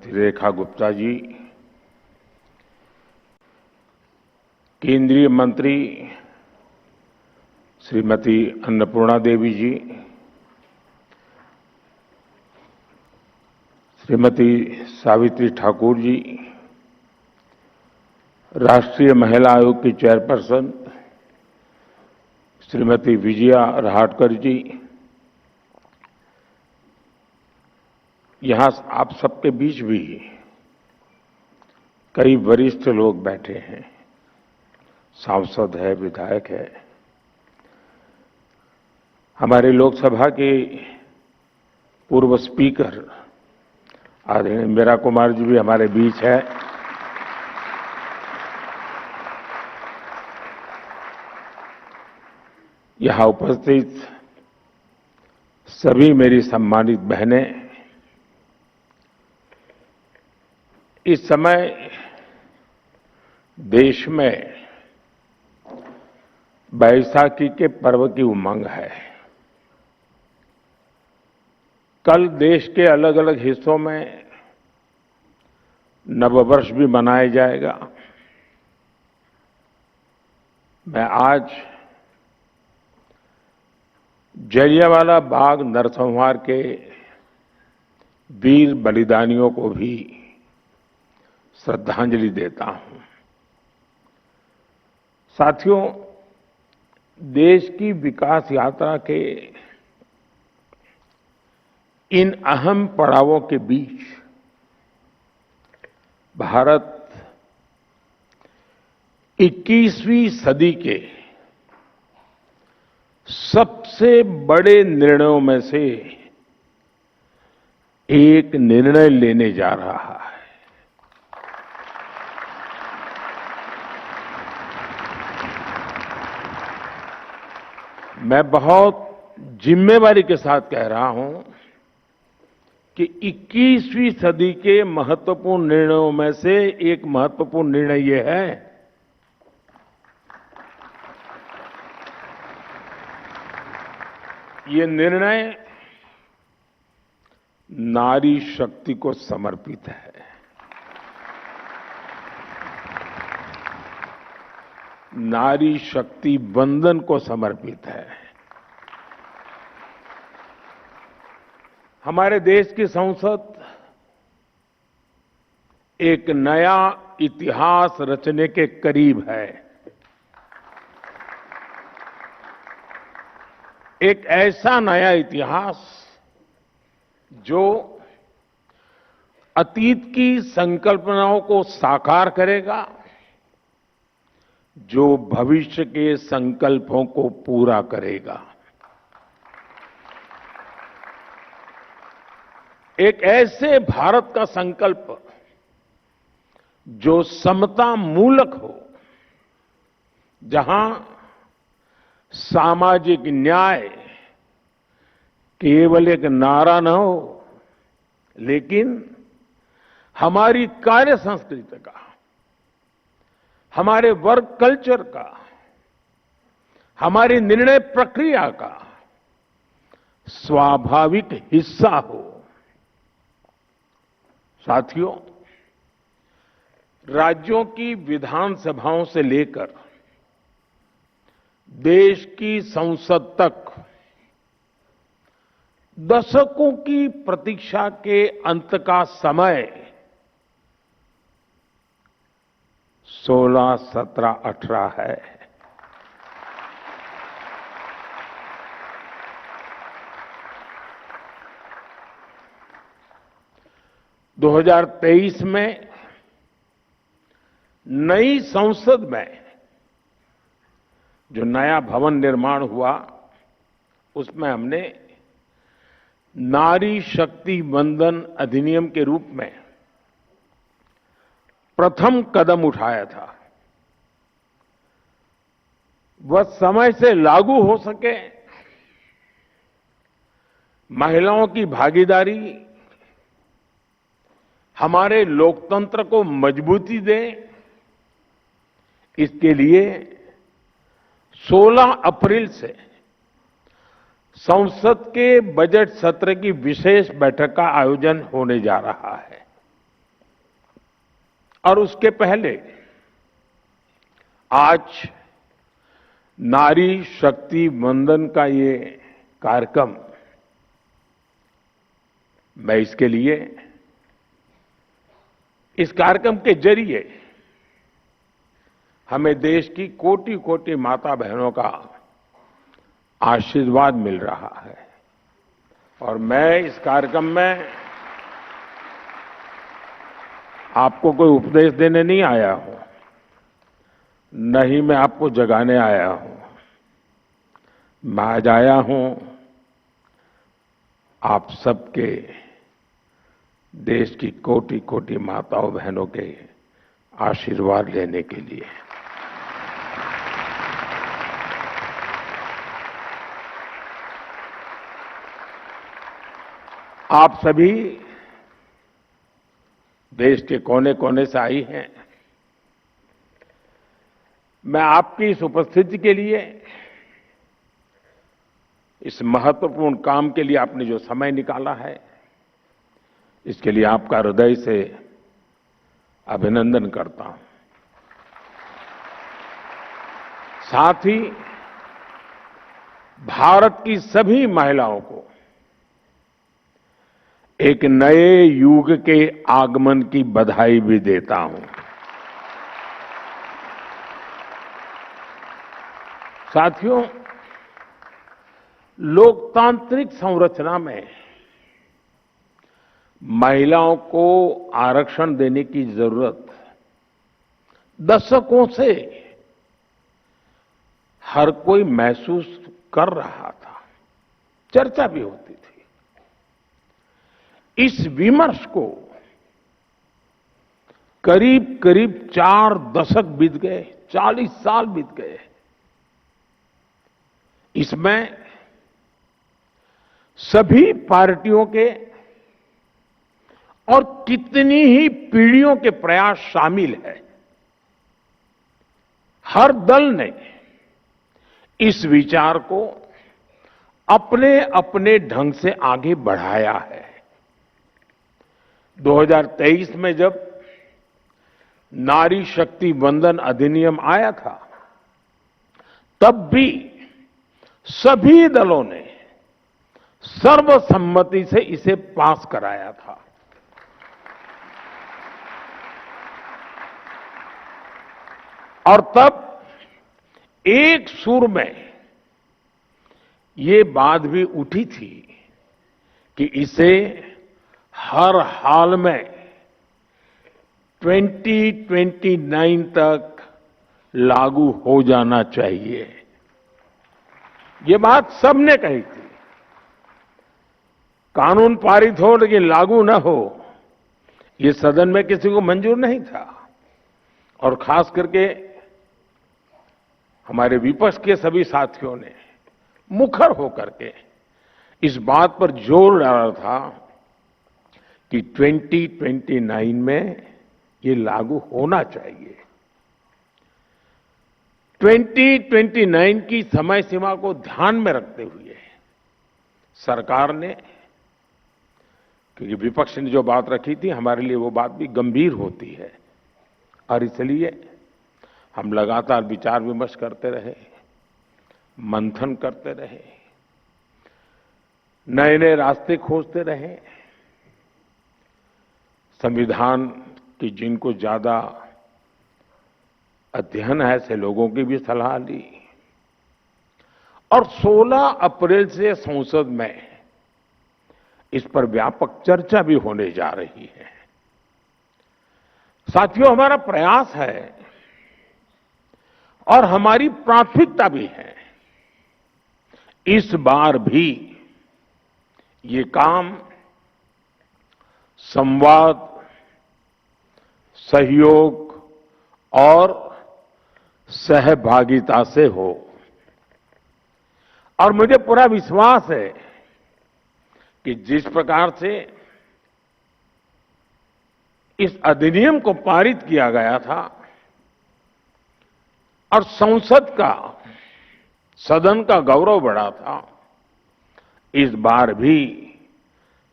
श्रीमती रेखा गुप्ता जी, केंद्रीय मंत्री श्रीमती अन्नपूर्णा देवी जी, श्रीमती सावित्री ठाकुर जी, राष्ट्रीय महिला आयोग की चेयरपर्सन श्रीमती विजया रहाटकर जी, यहां आप सबके बीच भी कई वरिष्ठ लोग बैठे हैं, सांसद है, विधायक है, हमारे लोकसभा के पूर्व स्पीकर आदरणीय मीरा कुमार जी भी हमारे बीच है। यहां उपस्थित सभी मेरी सम्मानित बहनें, इस समय देश में बैसाखी के पर्व की उमंग है। कल देश के अलग अलग हिस्सों में नववर्ष भी मनाया जाएगा। मैं आज जलियांवाला बाग नरसंहार के वीर बलिदानियों को भी श्रद्धांजलि देता हूं। साथियों, देश की विकास यात्रा के इन अहम पड़ावों के बीच भारत 21वीं सदी के सबसे बड़े निर्णयों में से एक निर्णय लेने जा रहा है। मैं बहुत जिम्मेवारी के साथ कह रहा हूं कि 21वीं सदी के महत्वपूर्ण निर्णयों में से एक महत्वपूर्ण निर्णय ये है ये निर्णय नारी शक्ति को समर्पित है। नारी शक्ति वंदन को समर्पित है। हमारे देश की संसद एक नया इतिहास रचने के करीब है। एक ऐसा नया इतिहास जो अतीत की संकल्पनाओं को साकार करेगा, जो भविष्य के संकल्पों को पूरा करेगा। एक ऐसे भारत का संकल्प जो समता मूलक हो, जहां सामाजिक न्याय केवल एक नारा न हो, लेकिन हमारी कार्य संस्कृति का, हमारे वर्क कल्चर का, हमारी निर्णय प्रक्रिया का स्वाभाविक हिस्सा हो। साथियों, राज्यों की विधानसभाओं से लेकर देश की संसद तक दशकों की प्रतीक्षा के अंत का समय 16, 17, 18 है। दो 2023 में नई संसद में जो नया भवन निर्माण हुआ, उसमें हमने नारी शक्ति वंदन अधिनियम के रूप में प्रथम कदम उठाया था। वह समय से लागू हो सके, महिलाओं की भागीदारी हमारे लोकतंत्र को मजबूती दे, इसके लिए 16 अप्रैल से संसद के बजट सत्र की विशेष बैठक का आयोजन होने जा रहा है। और उसके पहले आज नारी शक्ति वंदन का ये कार्यक्रम, मैं इसके लिए इस कार्यक्रम के जरिए हमें देश की कोटि कोटि माता बहनों का आशीर्वाद मिल रहा है। और मैं इस कार्यक्रम में आपको कोई उपदेश देने नहीं आया हूं, न ही मैं आपको जगाने आया हूं। मैं आज आया हूं आप सबके, देश की कोटि कोटि माताओं बहनों के आशीर्वाद लेने के लिए। आप सभी देश के कोने कोने से आई हैं। मैं आपकी इस उपस्थिति के लिए, इस महत्वपूर्ण काम के लिए आपने जो समय निकाला है, इसके लिए आपका हृदय से अभिनंदन करता हूं। साथ ही भारत की सभी महिलाओं को एक नए युग के आगमन की बधाई भी देता हूं। साथियों, लोकतांत्रिक संरचना में महिलाओं को आरक्षण देने की जरूरत दशकों से हर कोई महसूस कर रहा था, चर्चा भी होती थी। इस विमर्श को करीब करीब 4 दशक बीत गए, 40 साल बीत गए। इसमें सभी पार्टियों के और कितनी ही पीढ़ियों के प्रयास शामिल है। हर दल ने इस विचार को अपने अपने ढंग से आगे बढ़ाया है। 2023 में जब नारी शक्ति वंदन अधिनियम आया था, तब भी सभी दलों ने सर्वसम्मति से इसे पास कराया था। और तब एक सुर में ये बात भी उठी थी कि इसे हर हाल में 2029 तक लागू हो जाना चाहिए। ये बात सबने कही थी। कानून पारित हो लेकिन लागू न हो, ये सदन में किसी को मंजूर नहीं था। और खास करके हमारे विपक्ष के सभी साथियों ने मुखर होकर के इस बात पर जोर डाला था कि 2029 में ये लागू होना चाहिए। 2029 की समय सीमा को ध्यान में रखते हुए सरकार ने, क्योंकि विपक्ष ने जो बात रखी थी, हमारे लिए वो बात भी गंभीर होती है, और इसलिए हम लगातार विचार विमर्श करते रहे, मंथन करते रहे, नए नए रास्ते खोजते रहे। संविधान की जिनको ज्यादा अध्ययन है, ऐसे लोगों की भी सलाह ली। और 16 अप्रैल से संसद में इस पर व्यापक चर्चा भी होने जा रही है। साथियों, हमारा प्रयास है और हमारी प्राथमिकता भी है, इस बार भी ये काम संवाद, सहयोग और सहभागिता से हो। और मुझे पूरा विश्वास है कि जिस प्रकार से इस अधिनियम को पारित किया गया था और संसद का, सदन का गौरव बढ़ा था, इस बार भी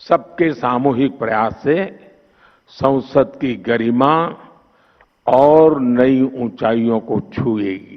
सबके सामूहिक प्रयास से संसद की गरिमा और नई ऊंचाइयों को छुएगी।